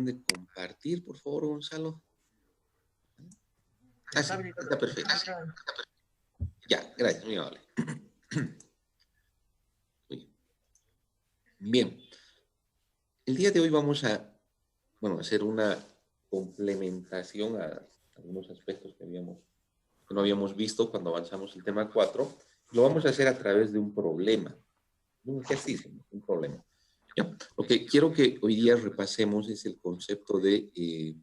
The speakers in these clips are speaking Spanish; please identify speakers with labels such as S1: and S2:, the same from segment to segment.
S1: de compartir, por favor, Gonzalo. Ah, sí, está perfecto. Ya, gracias, muy amable. Bien. El día de hoy vamos a, hacer una complementación a algunos aspectos que no habíamos visto cuando avanzamos el tema 4. Lo vamos a hacer a través de un problema, un ejercicio, un problema. ¿Ya? Lo que quiero que hoy día repasemos es el concepto de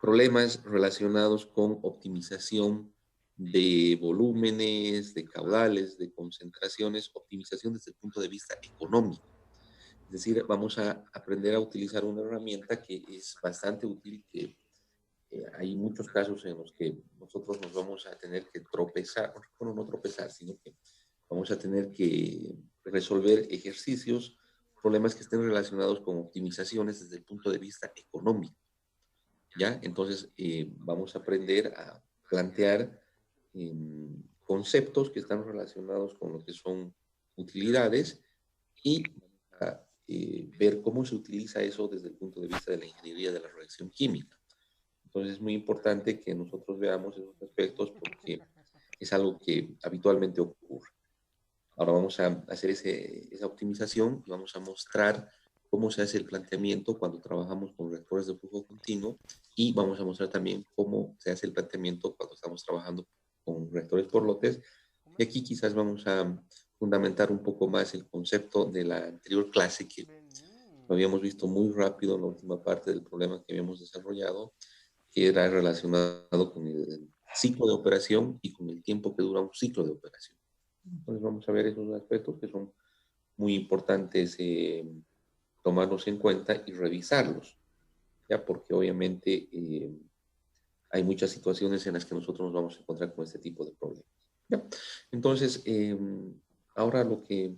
S1: problemas relacionados con optimización de volúmenes, de caudales, de concentraciones, optimización desde el punto de vista económico. Es decir, vamos a aprender a utilizar una herramienta que es bastante útil, que hay muchos casos en los que nosotros nos vamos a tener que tropezar, bueno, no tropezar, sino que vamos a tener que resolver ejercicios, problemas que estén relacionados con optimizaciones desde el punto de vista económico. ¿Ya? Entonces, vamos a aprender a plantear conceptos que están relacionados con lo que son utilidades y a ver cómo se utiliza eso desde el punto de vista de la ingeniería de la reacción química. Entonces, es muy importante que nosotros veamos esos aspectos porque es algo que habitualmente ocurre. Ahora vamos a hacer esa optimización y vamos a mostrar cómo se hace el planteamiento cuando trabajamos con reactores de flujo continuo y vamos a mostrar también cómo se hace el planteamiento cuando estamos trabajando con reactores por lotes. Y aquí quizás vamos a fundamentar un poco más el concepto de la anterior clase que lo habíamos visto muy rápido en la última parte del problema que habíamos desarrollado, que era relacionado con el ciclo de operación y con el tiempo que dura un ciclo de operación. Entonces vamos a ver esos aspectos que son muy importantes tomarlos en cuenta y revisarlos, ¿ya? Porque obviamente hay muchas situaciones en las que nosotros nos vamos a encontrar con este tipo de problemas, ¿ya? Entonces, ahora lo que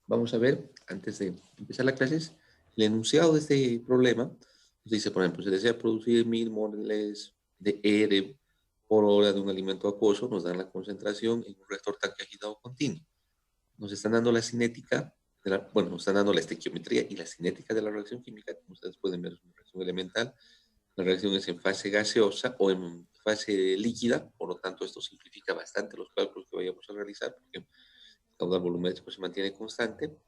S1: vamos a ver antes de empezar la clase es el enunciado de este problema. Nos dice, por ejemplo, se desea producir 1000 moles de ERE por hora de un alimento acuoso, nos dan la concentración en un reactor tanque agitado continuo. Nos están dando la cinética, nos están dando la estequiometría y la cinética de la reacción química. Como ustedes pueden ver, es una reacción elemental. La reacción es en fase gaseosa o en fase líquida, por lo tanto esto simplifica bastante los cálculos que vayamos a realizar, porque el caudal volumétrico se mantiene constante.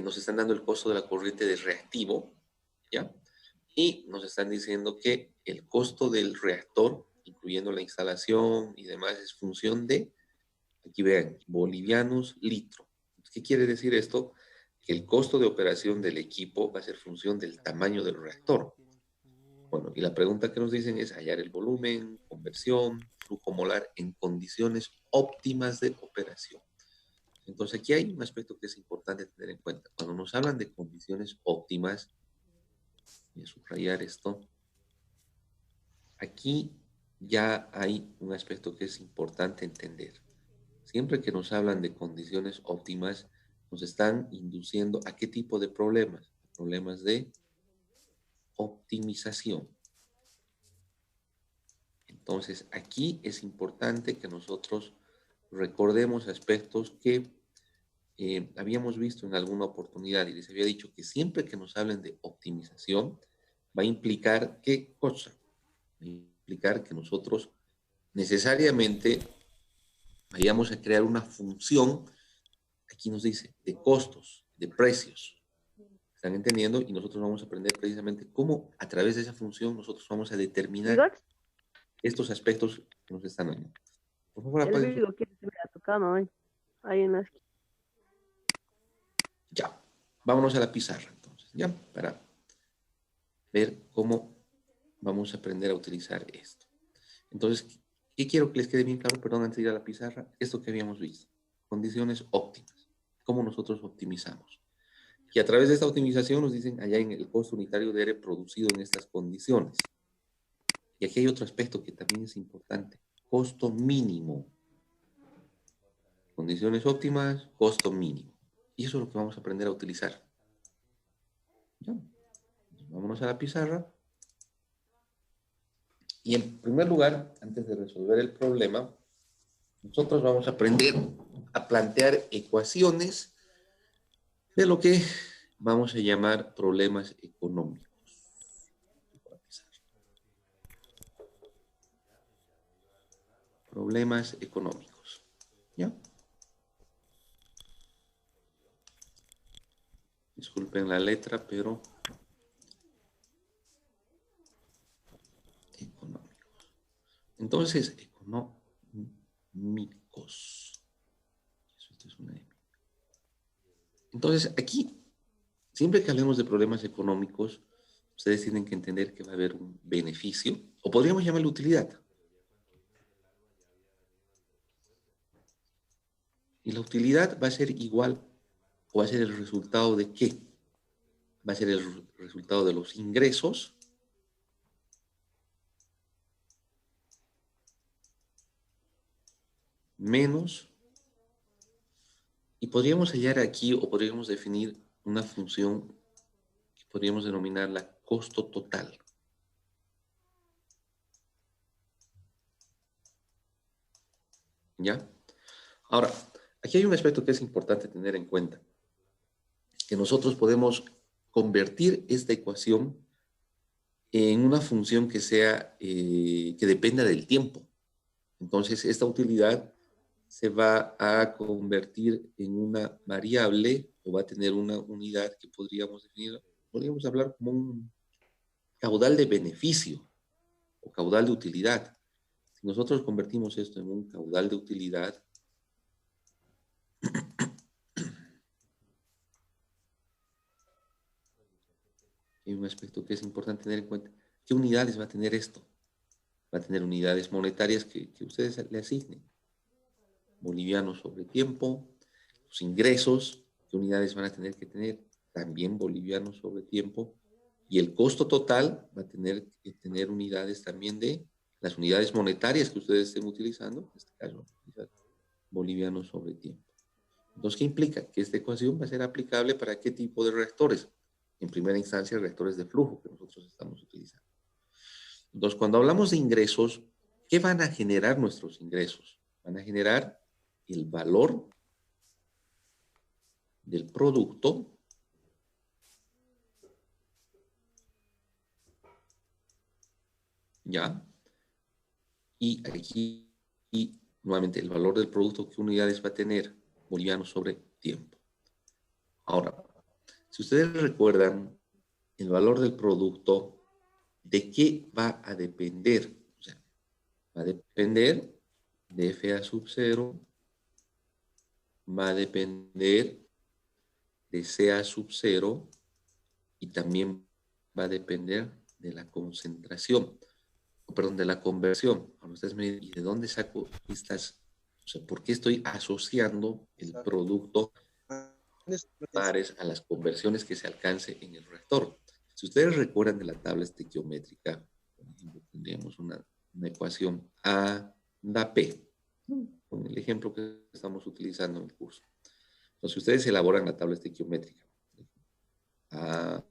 S1: Nos están dando el costo de la corriente de reactivo, ¿ya? Y nos están diciendo que el costo del reactor, incluyendo la instalación y demás, es función de, aquí vean, bolivianos litro. ¿Qué quiere decir esto? Que el costo de operación del equipo va a ser función del tamaño del reactor. Bueno, y la pregunta que nos dicen es hallar el volumen, conversión, flujo molar en condiciones óptimas de operación. Entonces aquí hay un aspecto que es importante tener en cuenta. Cuando nos hablan de condiciones óptimas, voy a subrayar esto, aquí ya hay un aspecto que es importante entender. Siempre que nos hablan de condiciones óptimas, nos están induciendo a qué tipo de problemas. Problemas de optimización. Entonces, aquí es importante que nosotros recordemos aspectos que habíamos visto en alguna oportunidad y les había dicho que siempre que nos hablen de optimización, va a implicar ¿qué cosa? Va a implicar que nosotros necesariamente vayamos a crear una función, aquí nos dice, de costos, de precios. ¿Están entendiendo? Y nosotros vamos a aprender precisamente cómo a través de esa función nosotros vamos a determinar estos aspectos que nos están dando. Por favor,
S2: el Virgo que se me ha tocado hoy. Ahí en las...
S1: Ya, vámonos a la pizarra entonces, ya, para ver cómo vamos a aprender a utilizar esto. Entonces, ¿qué quiero que les quede bien claro? Perdón, antes de ir a la pizarra, esto que habíamos visto, condiciones óptimas, cómo nosotros optimizamos. Y a través de esta optimización nos dicen allá en el costo unitario de aire producido en estas condiciones. Y aquí hay otro aspecto que también es importante, costo mínimo. Condiciones óptimas, costo mínimo. Y eso es lo que vamos a aprender a utilizar. ¿Ya? Vámonos a la pizarra. Y en primer lugar, antes de resolver el problema, nosotros vamos a aprender a plantear ecuaciones de lo que vamos a llamar problemas económicos. Problemas económicos. ¿Ya? Disculpen la letra, pero económicos. Entonces, económicos. Esto es una M. Entonces, aquí, siempre que hablemos de problemas económicos, ustedes tienen que entender que va a haber un beneficio, o podríamos llamarlo utilidad. Y la utilidad va a ser igual, o va a ser el resultado de ¿qué? Va a ser el resultado de los ingresos menos, y podríamos hallar aquí, o podríamos definir una función que podríamos denominarla costo total. ¿Ya? Ahora, aquí hay un aspecto que es importante tener en cuenta, que nosotros podemos convertir esta ecuación en una función que sea, que dependa del tiempo. Entonces, esta utilidad se va a convertir en una variable o va a tener una unidad que podríamos definir, podríamos hablar como un caudal de beneficio o caudal de utilidad. Si nosotros convertimos esto en un caudal de utilidad, hay un aspecto que es importante tener en cuenta. ¿Qué unidades va a tener esto? Va a tener unidades monetarias que ustedes le asignen. Bolivianos sobre tiempo, los ingresos, ¿qué unidades van a tener que tener? También bolivianos sobre tiempo. Y el costo total va a tener que tener unidades también de las unidades monetarias que ustedes estén utilizando, en este caso, bolivianos sobre tiempo. Entonces, ¿qué implica? Que esta ecuación va a ser aplicable para qué tipo de reactores. En primera instancia, reactores de flujo que nosotros estamos utilizando. Entonces, cuando hablamos de ingresos, ¿qué van a generar nuestros ingresos? Van a generar el valor del producto ¿ya? Y aquí, y nuevamente, el valor del producto, ¿qué unidades va a tener? Bolivianos sobre tiempo. Ahora, si ustedes recuerdan, el valor del producto, ¿de qué va a depender? O sea, va a depender de FA sub 0, va a depender de CA sub 0 y también va a depender de la concentración, perdón, de la conversión. Ahora ustedes me dicen, ¿y de dónde saco estas? O sea, ¿por qué estoy asociando el producto pares a las conversiones que se alcance en el reactor? Si ustedes recuerdan de la tabla estequiométrica, por ejemplo, tendríamos una ecuación A da P, con el ejemplo que estamos utilizando en el curso. Entonces, ustedes elaboran la tabla estequiométrica. A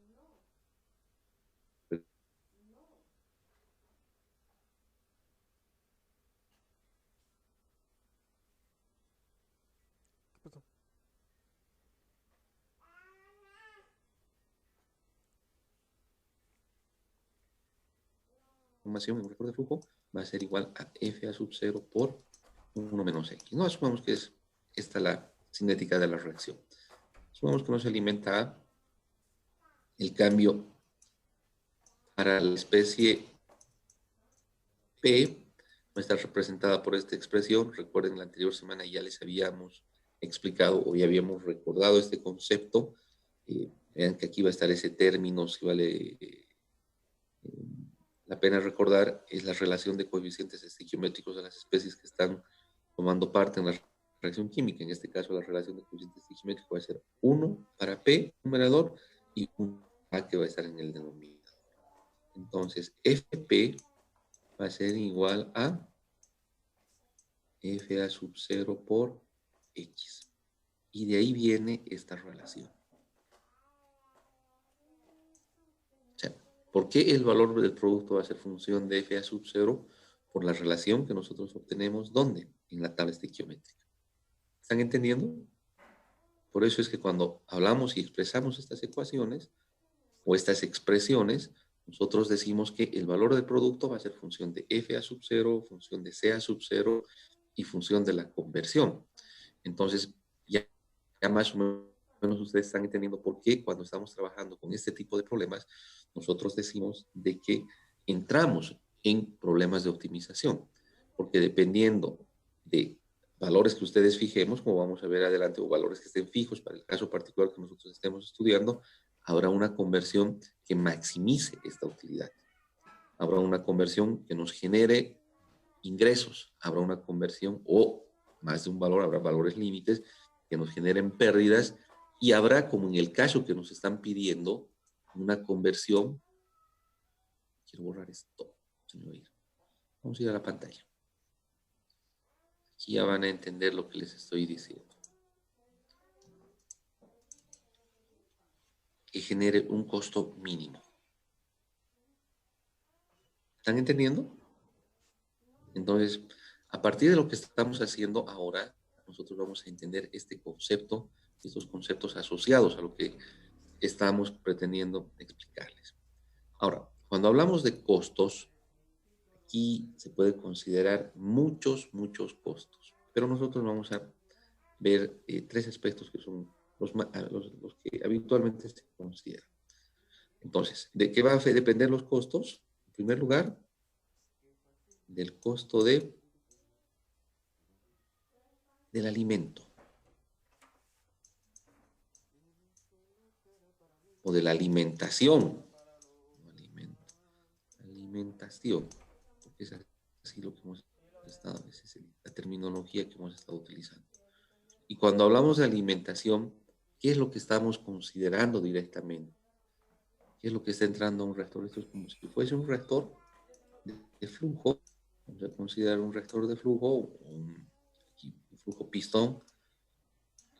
S1: formación en un reactor de flujo va a ser igual a FA sub 0 por 1 menos X. No asumamos que es esta la cinética de la reacción. Asumamos que no se alimenta el cambio para la especie P, va a estar representada por esta expresión. Recuerden, la anterior semana ya les habíamos explicado o ya habíamos recordado este concepto. Vean que aquí va a estar ese término, si vale la pena recordar, es la relación de coeficientes estequiométricos de las especies que están tomando parte en la reacción química. En este caso, la relación de coeficientes estequiométricos va a ser 1 para P, numerador, y 1 A que va a estar en el denominador. Entonces, FP va a ser igual a FA sub 0 por X. Y de ahí viene esta relación. O sea, ¿por qué el valor del producto va a ser función de FA sub 0? Por la relación que nosotros obtenemos, ¿dónde? En la tabla estequiométrica. ¿Están entendiendo? Por eso es que cuando hablamos y expresamos estas ecuaciones o estas expresiones, nosotros decimos que el valor del producto va a ser función de F a sub 0, función de C a sub 0 y función de la conversión. Entonces, ya más o menos ustedes están entendiendo por qué cuando estamos trabajando con este tipo de problemas, nosotros decimos de que entramos en problemas de optimización, porque dependiendo de valores que ustedes fijemos, como vamos a ver adelante, o valores que estén fijos para el caso particular que nosotros estemos estudiando, habrá una conversión que maximice esta utilidad. Habrá una conversión que nos genere ingresos, habrá una conversión o más de un valor, habrá valores límites que nos generen pérdidas y habrá, como en el caso que nos están pidiendo, una conversión. Quiero borrar esto, señor. Vamos a ir a la pantalla. Aquí ya van a entender lo que les estoy diciendo. Que genere un costo mínimo. ¿Están entendiendo? Entonces, a partir de lo que estamos haciendo ahora, nosotros vamos a entender este concepto, estos conceptos asociados a lo que estamos pretendiendo explicarles. Ahora, cuando hablamos de costos, aquí se puede considerar muchos costos, pero nosotros vamos a ver tres aspectos que son los que habitualmente se consideran. Entonces, ¿de qué va a depender los costos? En primer lugar, del costo del alimento o de la alimentación. Alimentación, porque es así lo que hemos estado, esa es la terminología que hemos estado utilizando. Y cuando hablamos de alimentación, ¿qué es lo que estamos considerando directamente? ¿Qué es lo que está entrando a un reactor? Esto es como si fuese un reactor de flujo. Vamos a considerar un reactor de flujo, un flujo pistón.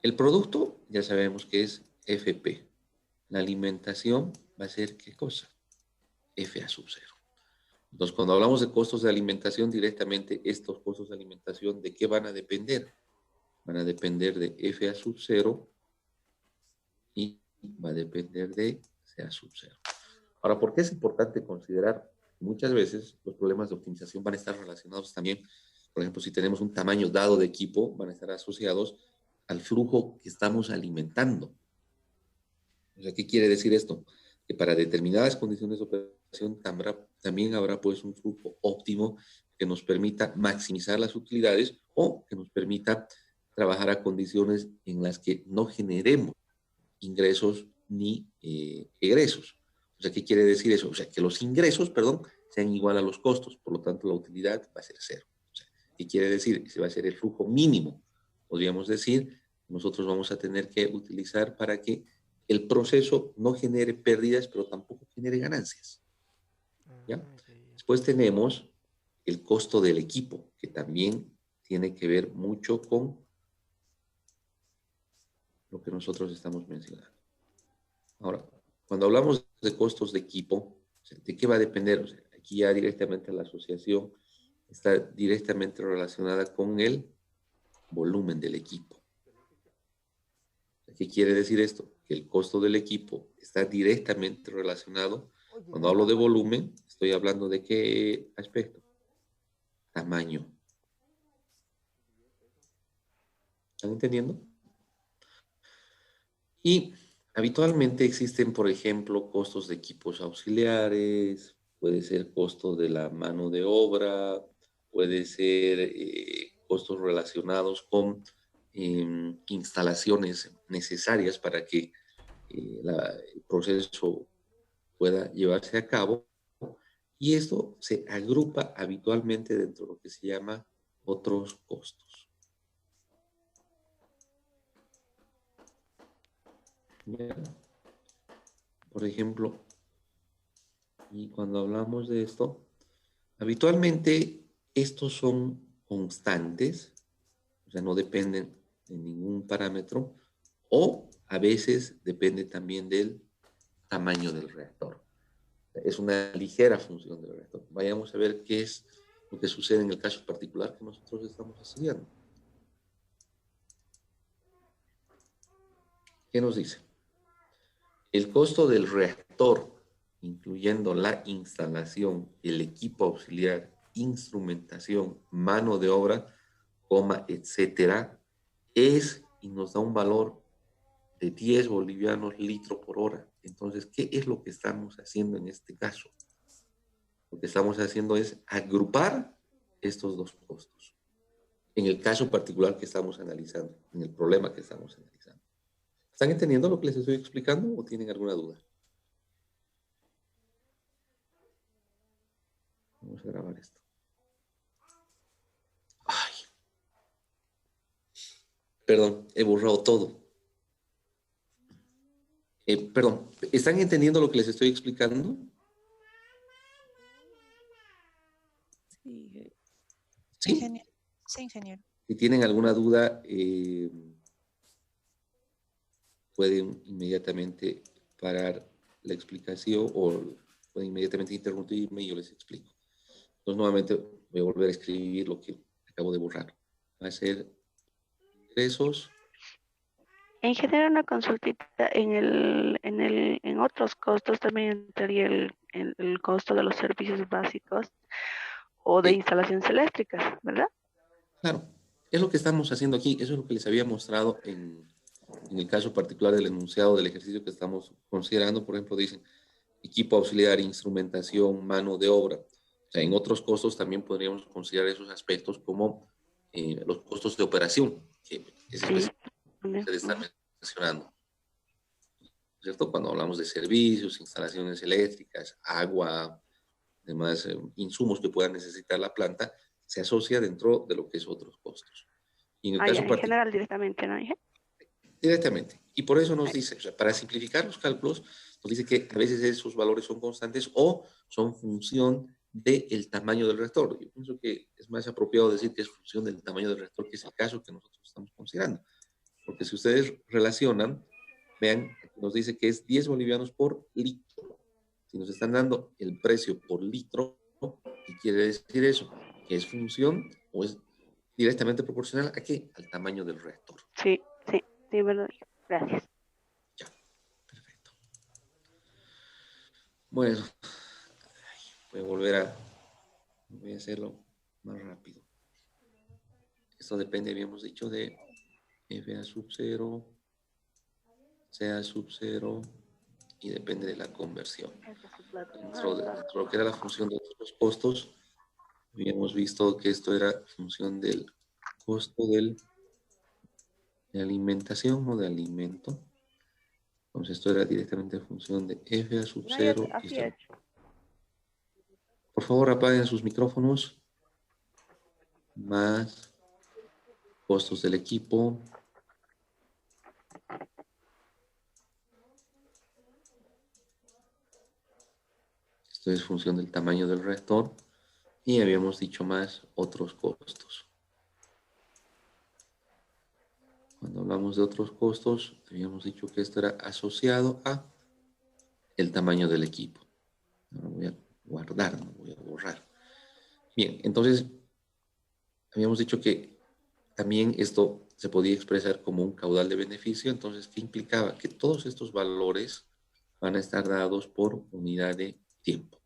S1: El producto ya sabemos que es FP. La alimentación va a ser ¿qué cosa? F a sub 0. Entonces, cuando hablamos de costos de alimentación, directamente estos costos de alimentación, ¿de qué van a depender? Van a depender de F a sub 0 y va a depender de C a sub 0. Ahora, ¿por qué es importante considerar? Muchas veces los problemas de optimización van a estar relacionados también, por ejemplo, si tenemos un tamaño dado de equipo, van a estar asociados al flujo que estamos alimentando. O sea, ¿qué quiere decir esto? Que para determinadas condiciones de operación también habrá pues un flujo óptimo que nos permita maximizar las utilidades o que nos permita trabajar a condiciones en las que no generemos ingresos ni egresos. O sea, ¿qué quiere decir eso? O sea, que los ingresos, perdón, sean igual a los costos, por lo tanto la utilidad va a ser cero. O sea, ¿qué quiere decir? Se va a ser el flujo mínimo. Podríamos decir, nosotros vamos a tener que utilizar para que el proceso no genere pérdidas, pero tampoco genere ganancias. ¿Ya? Después tenemos el costo del equipo, que también tiene que ver mucho con lo que nosotros estamos mencionando. Ahora, cuando hablamos de costos de equipo, ¿de qué va a depender? O sea, aquí ya directamente la asociación está directamente relacionada con el volumen del equipo. ¿Qué quiere decir esto? Que el costo del equipo está directamente relacionado. Cuando hablo de volumen, estoy hablando de qué aspecto. Tamaño. ¿Están entendiendo? Y habitualmente existen, por ejemplo, costos de equipos auxiliares, puede ser costo de la mano de obra, puede ser costos relacionados con instalaciones necesarias para que el proceso pueda llevarse a cabo. Y esto se agrupa habitualmente dentro de lo que se llama otros costos. Por ejemplo, y cuando hablamos de esto, habitualmente estos son constantes, o sea, no dependen de ningún parámetro, o a veces depende también del tamaño del reactor. Es una ligera función del reactor. Vayamos a ver qué es lo que sucede en el caso particular que nosotros estamos estudiando. ¿Qué nos dice? El costo del reactor, incluyendo la instalación, el equipo auxiliar, instrumentación, mano de obra, coma, etcétera, es y nos da un valor de 10 bolivianos litro por hora. Entonces, ¿qué es lo que estamos haciendo en este caso? Lo que estamos haciendo es agrupar estos dos costos. En el caso particular que estamos analizando, en el problema que estamos analizando. ¿Están entendiendo lo que les estoy explicando o tienen alguna duda? Vamos a grabar esto. Ay. Perdón, he borrado todo. Perdón, ¿están entendiendo lo que les estoy explicando?
S3: Sí,
S1: Sí.
S3: ingeniero. Sí, ingeniero.
S1: Si tienen alguna duda, pueden inmediatamente parar la explicación o pueden inmediatamente interrumpirme y yo les explico. Entonces, nuevamente voy a volver a escribir lo que acabo de borrar. Va a ser ingresos.
S2: En general, una consultita en otros costos también entraría el costo de los servicios básicos o de instalaciones eléctricas, ¿verdad?
S1: Claro, es lo que estamos haciendo aquí. Eso es lo que les había mostrado en el caso particular del enunciado del ejercicio que estamos considerando. Por ejemplo, dicen equipo auxiliar, instrumentación, mano de obra. O sea, en otros costos también podríamos considerar esos aspectos como los costos de operación, que es
S2: Sí.
S1: específico que ustedes están mencionando, ¿cierto? Cuando hablamos de servicios, instalaciones eléctricas, agua, demás insumos que pueda necesitar la planta, se asocia dentro de lo que es otros costos. Y en el caso
S2: En
S1: particular,
S2: general directamente, ¿no?
S1: directamente. Y por eso nos dice, o sea, para simplificar los cálculos, nos dice que a veces esos valores son constantes o son función del tamaño del reactor. Yo pienso que es más apropiado decir que es función del tamaño del reactor, que es el caso que nosotros estamos considerando. Porque si ustedes relacionan, vean, nos dice que es 10 bolivianos por litro. Si nos están dando el precio por litro, ¿qué quiere decir eso? Que es función o es directamente proporcional a qué? Al tamaño del reactor.
S2: Sí, verdad. Gracias.
S1: Ya, perfecto. Bueno, voy a hacerlo más rápido. Esto depende, habíamos dicho, de F a sub 0, C a sub 0 y depende de la conversión. Dentro de lo que era la función de los costos, habíamos visto que esto era función del costo de alimentación o de alimento. Entonces esto era directamente en función de F a sub 0. Por favor, apaguen sus micrófonos. Más costos del equipo. Esto es función del tamaño del reactor. Y habíamos dicho más otros costos. Cuando hablamos de otros costos, habíamos dicho que esto era asociado a el tamaño del equipo. Ahora voy a guardar, no voy a borrar. Bien, entonces habíamos dicho que también esto se podía expresar como un caudal de beneficio. Entonces, ¿qué implicaba? Que todos estos valores van a estar dados por unidad de tiempo.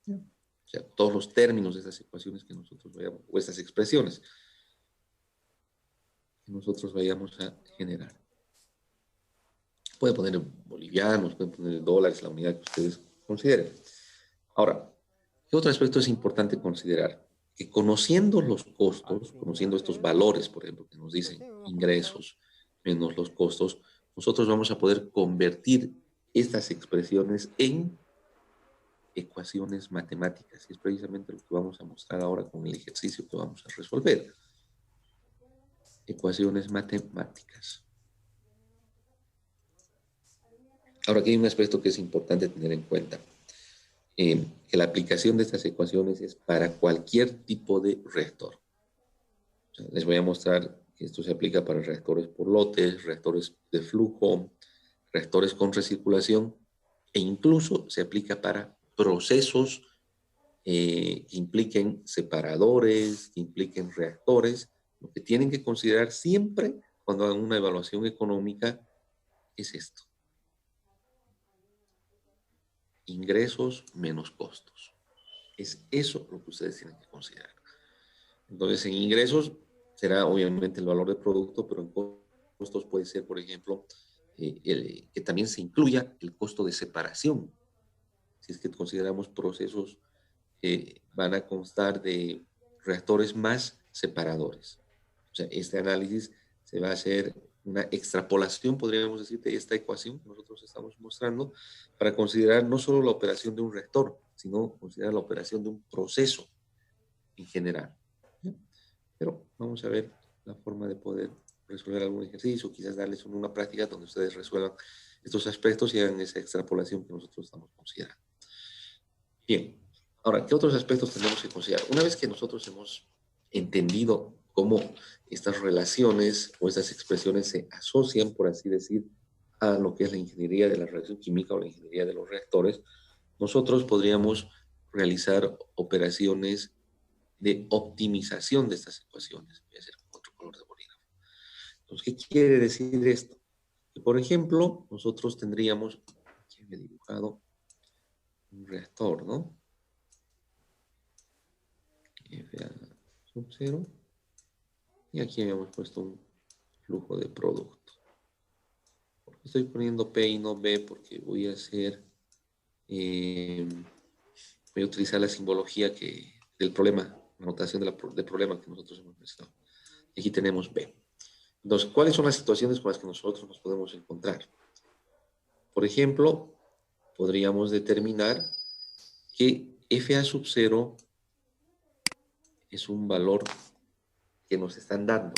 S1: O sea, todos los términos de estas ecuaciones que nosotros vayamos, o estas expresiones que nosotros vayamos a generar. Pueden poner bolivianos, pueden poner dólares, la unidad que ustedes consideren. Ahora, ¿qué otro aspecto es importante considerar? Que conociendo los costos, conociendo estos valores, por ejemplo, que nos dicen ingresos menos los costos, nosotros vamos a poder convertir estas expresiones en ecuaciones matemáticas. Y es precisamente lo que vamos a mostrar ahora con el ejercicio que vamos a resolver. Ecuaciones matemáticas. Ahora, aquí hay un aspecto que es importante tener en cuenta. Que la aplicación de estas ecuaciones es para cualquier tipo de reactor. O sea, les voy a mostrar que esto se aplica para reactores por lotes, reactores de flujo, reactores con recirculación e incluso se aplica para procesos que impliquen separadores, que impliquen reactores, lo que tienen que considerar siempre cuando hagan una evaluación económica es esto. Ingresos menos costos. Es eso lo que ustedes tienen que considerar. Entonces, en ingresos será obviamente el valor del producto, pero en costos puede ser, por ejemplo, que también se incluya el costo de separación. Si es que consideramos procesos que van a constar de reactores más separadores. O sea, este análisis se va a hacer una extrapolación, podríamos decir, de esta ecuación que nosotros estamos mostrando, para considerar no solo la operación de un reactor, sino considerar la operación de un proceso en general. Pero vamos a ver la forma de poder resolver algún ejercicio, quizás darles una práctica donde ustedes resuelvan estos aspectos y hagan esa extrapolación que nosotros estamos considerando. Bien, ahora, ¿qué otros aspectos tenemos que considerar? Una vez que nosotros hemos entendido cómo estas relaciones o estas expresiones se asocian, por así decir, a lo que es la ingeniería de la reacción química o la ingeniería de los reactores, nosotros podríamos realizar operaciones de optimización de estas ecuaciones. Voy a hacer otro color de bolígrafo. Entonces, ¿qué quiere decir esto? Que, por ejemplo, nosotros tendríamos, aquí me he dibujado un reactor, ¿no? FA sub 0. Y aquí habíamos puesto un flujo de producto. Estoy poniendo P y no B porque voy a hacer, voy a utilizar la simbología del problema, la notación del problema que nosotros hemos mencionado. Aquí tenemos B. Entonces, ¿cuáles son las situaciones con las que nosotros nos podemos encontrar? Por ejemplo, podríamos determinar que FA sub 0 es un valor que nos están dando,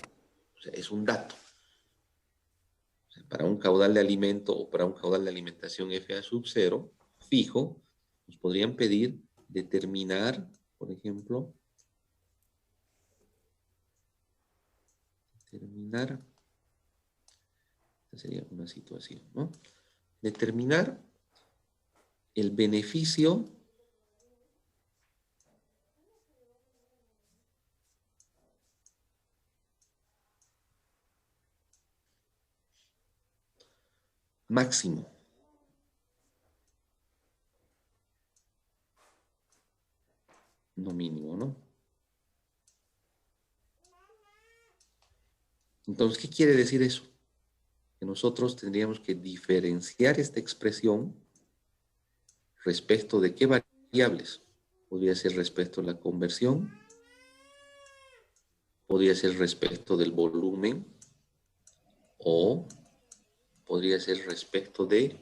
S1: o sea, es un dato. O sea, para un caudal de alimento o para un caudal de alimentación FA sub 0 fijo, nos podrían pedir determinar, por ejemplo, esta sería una situación, ¿no? Determinar el beneficio máximo no mínimo, ¿no? Entonces, ¿qué quiere decir eso? Que nosotros tendríamos que diferenciar esta expresión respecto de qué variables. Podría ser respecto a la conversión, podría ser respecto del volumen o podría ser respecto de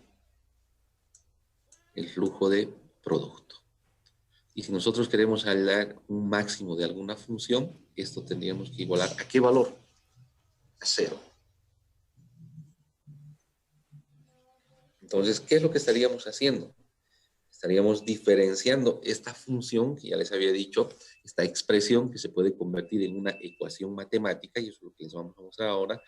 S1: el flujo de producto. Y si nosotros queremos hallar un máximo de alguna función, esto tendríamos que igualar ¿a qué valor? A 0. Entonces, ¿qué es lo que estaríamos haciendo? Estaríamos diferenciando esta función, que ya les había dicho, esta expresión que se puede convertir en una ecuación matemática, y eso es lo que les vamos a mostrar ahora,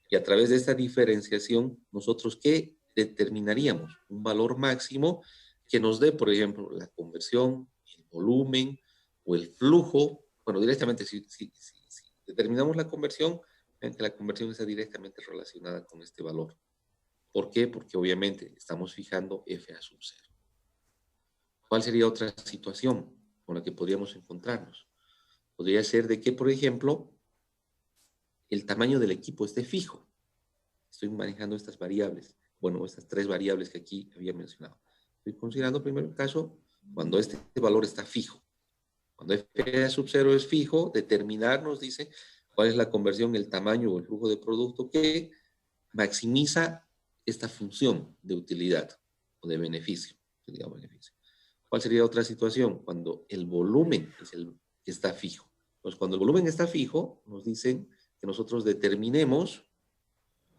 S1: y a través de esta diferenciación, nosotros ¿qué determinaríamos? Un valor máximo que nos dé, por ejemplo, la conversión, el volumen o el flujo. Bueno, directamente, si determinamos la conversión, vean que la conversión está directamente relacionada con este valor. ¿Por qué? Porque obviamente estamos fijando FA sub 0. ¿Cuál sería otra situación con la que podríamos encontrarnos? Podría ser de que, por ejemplo, el tamaño del equipo esté fijo. Estoy manejando estas variables. Bueno, estas 3 variables que aquí había mencionado. Estoy considerando primero el caso cuando este valor está fijo. Cuando FA sub 0 es fijo, determinar nos dice cuál es la conversión, el tamaño o el flujo de producto que maximiza esta función de utilidad o de beneficio. Digamos, beneficio. ¿Cuál sería otra situación? Cuando el volumen es el que está fijo. Entonces, cuando el volumen está fijo, nos dicen que nosotros determinemos,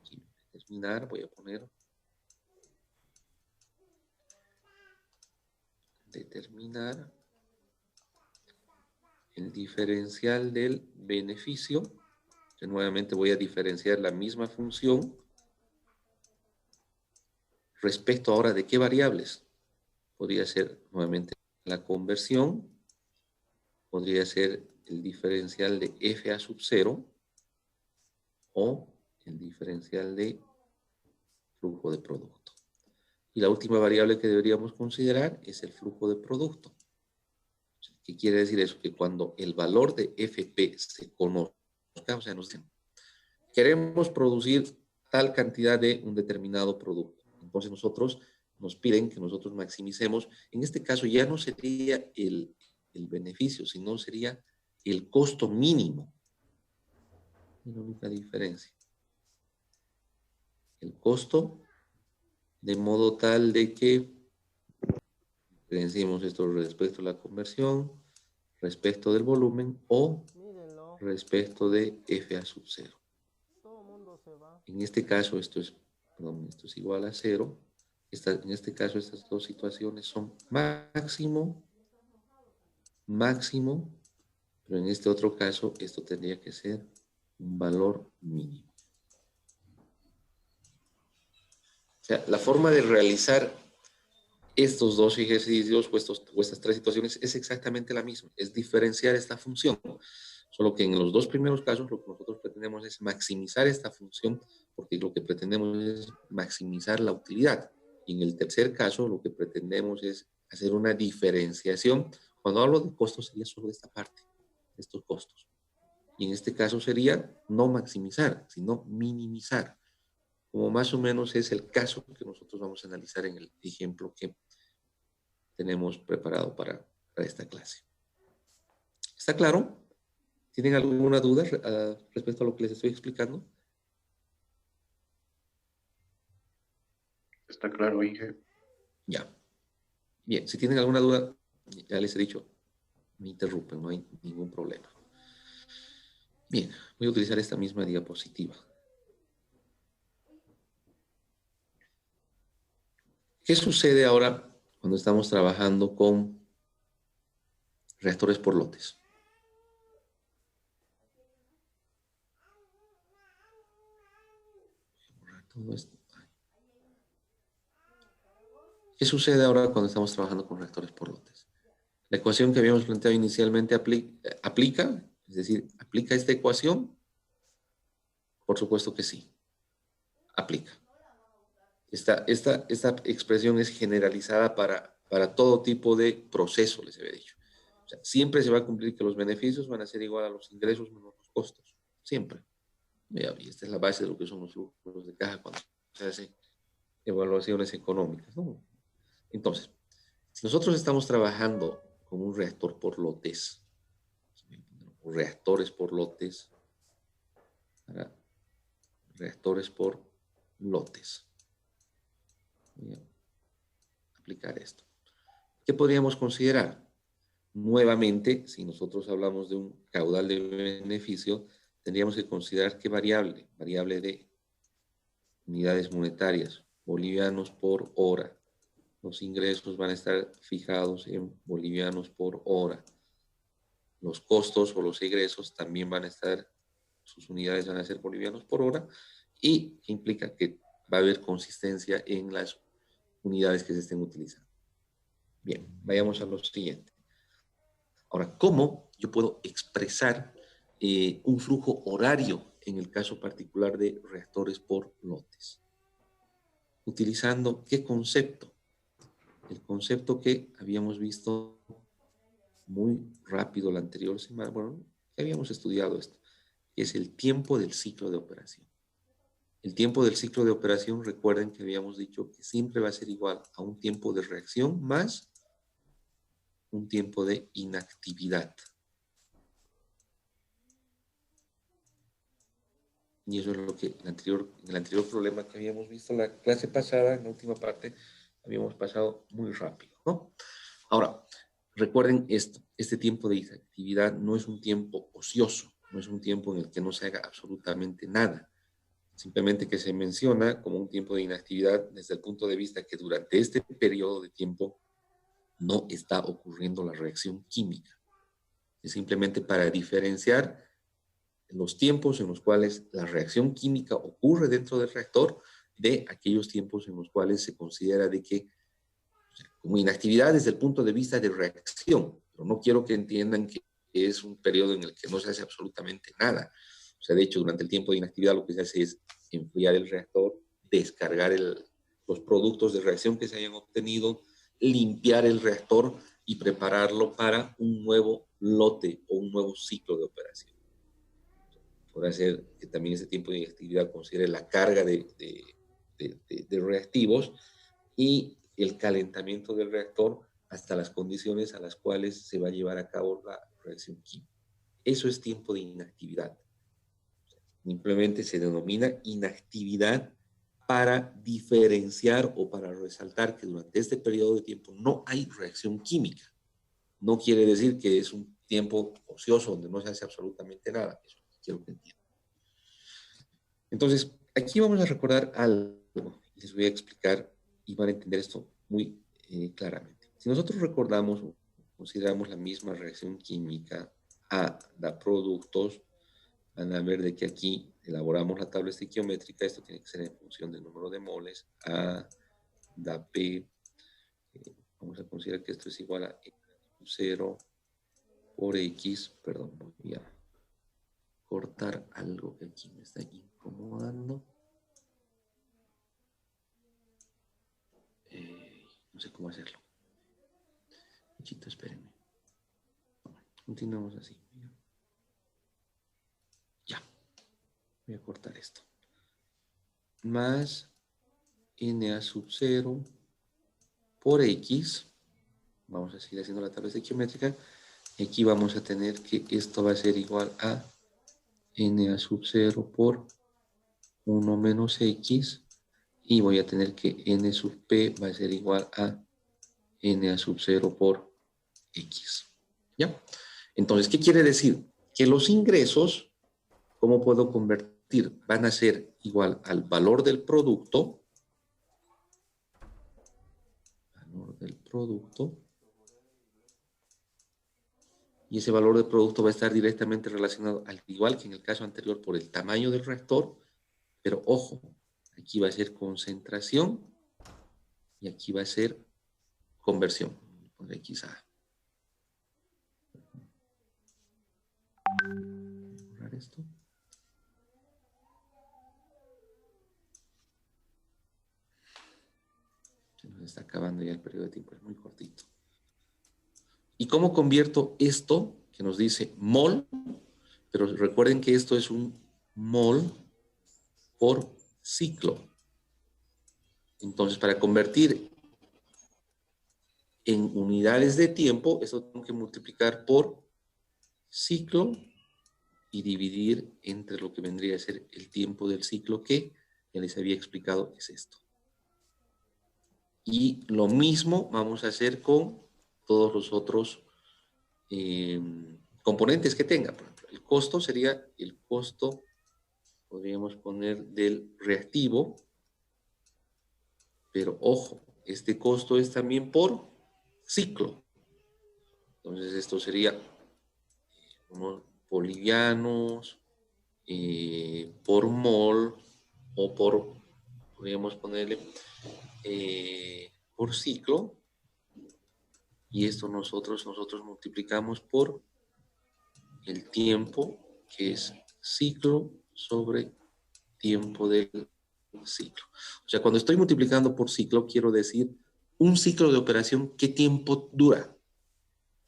S1: aquí, determinar, voy a poner, determinar el diferencial del beneficio, que nuevamente voy a diferenciar la misma función respecto ahora de qué variables. Podría ser nuevamente la conversión, podría ser el diferencial de FA sub 0 o el diferencial de flujo de producto. Y la última variable que deberíamos considerar es el flujo de producto. ¿Qué quiere decir eso? Que cuando el valor de FP se conozca, o sea, nos dicen, queremos producir tal cantidad de un determinado producto. Entonces nosotros nos piden que nosotros maximicemos. En este caso ya no sería el beneficio, sino sería el costo mínimo. Es la única diferencia. El costo, de modo tal de que diferenciemos esto respecto a la conversión, respecto del volumen o respecto de F a sub 0. En este caso esto es igual a 0. En este caso estas dos situaciones son máximo, máximo, pero en este otro caso esto tendría que ser un valor mínimo. O sea, la forma de realizar estos dos ejercicios o estas tres situaciones es exactamente la misma, es diferenciar esta función. Solo que en los dos primeros casos lo que nosotros pretendemos es maximizar esta función porque lo que pretendemos es maximizar la utilidad. Y en el tercer caso lo que pretendemos es hacer una diferenciación. Cuando hablo de costos sería solo esta parte, estos costos. Y en este caso sería no maximizar, sino minimizar. Como más o menos es el caso que nosotros vamos a analizar en el ejemplo que tenemos preparado para esta clase. ¿Está claro? ¿Tienen alguna duda respecto a lo que les estoy explicando?
S3: Está claro, Inge.
S1: Ya. Bien, si tienen alguna duda, ya les he dicho, me interrumpen, no hay ningún problema. Bien, voy a utilizar esta misma diapositiva. ¿Qué sucede ahora cuando estamos trabajando con reactores por lotes? ¿Qué sucede ahora cuando estamos trabajando con reactores por lotes? La ecuación que habíamos planteado inicialmente aplica, es decir, ¿aplica esta ecuación? Por supuesto que sí, aplica. Esta expresión es generalizada para todo tipo de proceso, les había dicho. O sea, siempre se va a cumplir que los beneficios van a ser igual a los ingresos menos los costos. Siempre. Y esta es la base de lo que son los flujos de caja cuando se hacen evaluaciones económicas, ¿no? Entonces, si nosotros estamos trabajando con un reactor por lotes, o reactores por lotes, reactores por lotes. Voy a aplicar esto. ¿Qué podríamos considerar? Nuevamente, si nosotros hablamos de un caudal de beneficio, tendríamos que considerar qué variable, variable de unidades monetarias, bolivianos por hora. Los ingresos van a estar fijados en bolivianos por hora. Los costos o los egresos también van a estar, sus unidades van a ser bolivianos por hora, y implica que va a haber consistencia en las unidades que se estén utilizando. Bien, vayamos a lo siguiente. Ahora, ¿cómo yo puedo expresar un flujo horario en el caso particular de reactores por lotes? Utilizando ¿qué concepto? El concepto que habíamos visto muy rápido la anterior semana, bueno, que habíamos estudiado esto, que es el tiempo del ciclo de operación. El tiempo del ciclo de operación, recuerden que habíamos dicho que siempre va a ser igual a un tiempo de reacción más un tiempo de inactividad. Y eso es lo que en el anterior problema que habíamos visto en la clase pasada, en la última parte, habíamos pasado muy rápido, ¿no? Ahora, recuerden esto, este tiempo de inactividad no es un tiempo ocioso, no es un tiempo en el que no se haga absolutamente nada. Simplemente que se menciona como un tiempo de inactividad desde el punto de vista que durante este periodo de tiempo no está ocurriendo la reacción química. Es simplemente para diferenciar los tiempos en los cuales la reacción química ocurre dentro del reactor de aquellos tiempos en los cuales se considera de que como inactividad desde el punto de vista de reacción, pero no quiero que entiendan que es un periodo en el que no se hace absolutamente nada. O sea, de hecho, durante el tiempo de inactividad lo que se hace es enfriar el reactor, descargar los productos de reacción que se hayan obtenido, limpiar el reactor y prepararlo para un nuevo lote o un nuevo ciclo de operación. Podrá ser que también ese tiempo de inactividad considere la carga de reactivos y el calentamiento del reactor hasta las condiciones a las cuales se va a llevar a cabo la reacción química. Eso es tiempo de inactividad. Simplemente se denomina inactividad para diferenciar o para resaltar que durante este periodo de tiempo no hay reacción química. No quiere decir que es un tiempo ocioso donde no se hace absolutamente nada. Eso quiero que entiendan. Entonces, aquí vamos a recordar algo. Les voy a explicar y van a entender esto muy claramente. Si nosotros recordamos o consideramos la misma reacción química A da productos, van a ver de que aquí elaboramos la tabla estequiométrica. Esto tiene que ser en función del número de moles. A da P. Vamos a considerar que esto es igual a 0 por X. Perdón, voy a cortar algo que aquí me está incomodando. No sé cómo hacerlo. Chito, espérenme. Continuamos así. Ya. Voy a cortar esto. Más Na sub 0 por X. Vamos a seguir haciendo la tabla estequiométrica. Aquí vamos a tener que esto va a ser igual a Na sub 0 por 1 menos X. Y voy a tener que N sub P va a ser igual a Na sub 0 por X. ¿Ya? Entonces, ¿qué quiere decir? Que los ingresos, ¿cómo puedo convertir? Van a ser igual al valor del producto. Valor del producto. Y ese valor del producto va a estar directamente relacionado, al igual que en el caso anterior, por el tamaño del reactor. Pero ojo, aquí va a ser concentración y aquí va a ser conversión. Voy a poner quizá. Voy a borrar esto. Se nos está acabando ya el periodo de tiempo, es muy cortito. ¿Y cómo convierto esto que nos dice mol? Pero recuerden que esto es un mol por ciclo. Entonces, para convertir en unidades de tiempo, esto tengo que multiplicar por ciclo y dividir entre lo que vendría a ser el tiempo del ciclo, que ya les había explicado es esto. Y lo mismo vamos a hacer con todos los otros componentes que tenga. Por ejemplo, el costo sería el costo, podríamos poner, del reactivo, pero ojo, este costo es también por ciclo. Entonces esto sería unos bolivianos por mol o por, podríamos ponerle, por ciclo. Y esto nosotros multiplicamos por el tiempo, que es ciclo sobre tiempo del ciclo. O sea, cuando estoy multiplicando por ciclo, quiero decir un ciclo de operación, ¿qué tiempo dura?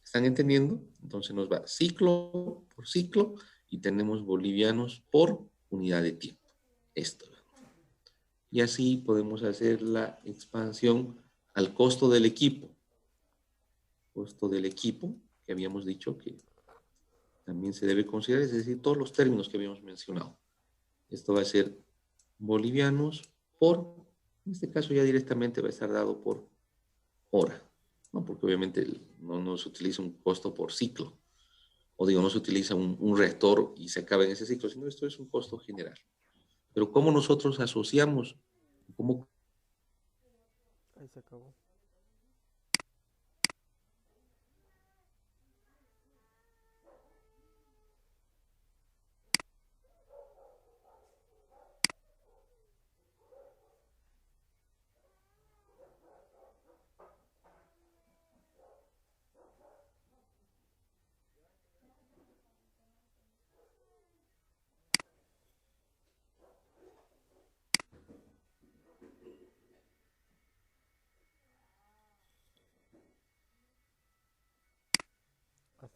S1: ¿Están entendiendo? Entonces nos va ciclo por ciclo y tenemos bolivianos por unidad de tiempo. Esto. Y así podemos hacer la expansión al costo del equipo. Costo del equipo, que habíamos dicho que también se debe considerar, es decir, todos los términos que habíamos mencionado. Esto va a ser bolivianos por, en este caso ya directamente va a estar dado por hora, ¿no? Porque obviamente no se utiliza un costo por ciclo, o digo, no se utiliza un reactor y se acaba en ese ciclo, sino esto es un costo general. Pero ¿cómo nosotros asociamos? ¿Cómo?
S3: Ahí se acabó.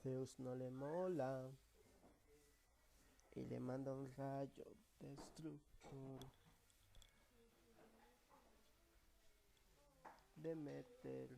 S3: Zeus no le mola y le manda un rayo destructor. Demeter